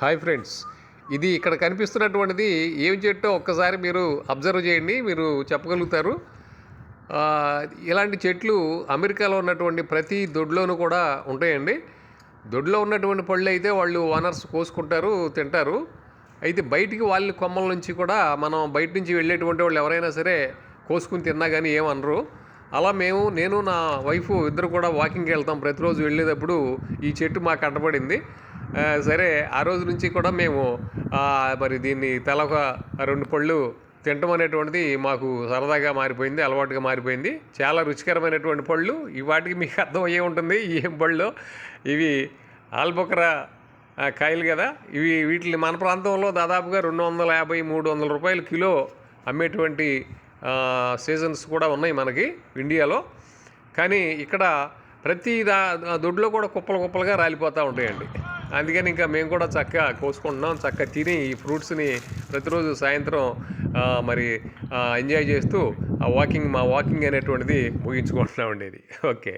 Hi friends, ఇది ఇక్కడ కనిపిస్తున్నటువంటిది ఏం చెట్టో ఒక్కసారి మీరు అబ్జర్వ్ చేయండి, మీరు చెప్పగలుగుతారు. ఇలాంటి చెట్లు అమెరికాలో ఉన్నటువంటి ప్రతి దొడ్లోనూ కూడా ఉంటాయండి. దొడ్లో ఉన్నటువంటి పళ్ళు అయితే వాళ్ళు ఓనర్స్ కోసుకుంటారు, తింటారు. అయితే బయటికి వాళ్ళ కొమ్మల నుంచి కూడా మనం బయట నుంచి వెళ్ళేటువంటి వాళ్ళు ఎవరైనా సరే కోసుకుని తిన్నా కానీ ఏమనరు. అలా నేను నా వైఫ్ ఇద్దరు కూడా వాకింగ్కి వెళ్తాం. ప్రతిరోజు వెళ్ళేటప్పుడు ఈ చెట్టు మాకు అడ్డపడింది. సరే ఆ రోజు నుంచి కూడా మేము మరి దీన్ని తల రెండు పళ్ళు తినటం అనేటువంటిది మాకు సరదాగా మారిపోయింది, అలవాటుగా మారిపోయింది. చాలా రుచికరమైనటువంటి పళ్ళు. ఈ వాటికి మీకు అర్థమయ్యే ఉంటుంది ఏం పళ్ళు. ఇవి ఆల్బొకరా కాయలు కదా. వీటిని మన ప్రాంతంలో దాదాపుగా 250-300 రూపాయలు కిలో అమ్మేటువంటి సీజన్స్ కూడా ఉన్నాయి మనకి ఇండియాలో. కానీ ఇక్కడ ప్రతి దొడ్లో కూడా కుప్పలుగా రాలిపోతూ ఉంటాయండి. అందుకని ఇంకా మేము కూడా చక్కగా కోసుకుంటున్నాం, చక్కగా తిని ఈ ఫ్రూట్స్ని ప్రతిరోజు సాయంత్రం మరి ఎంజాయ్ చేస్తూ మా వాకింగ్ అనేటువంటిది ముగించుకుంటున్నామండి. ఇది ఓకే.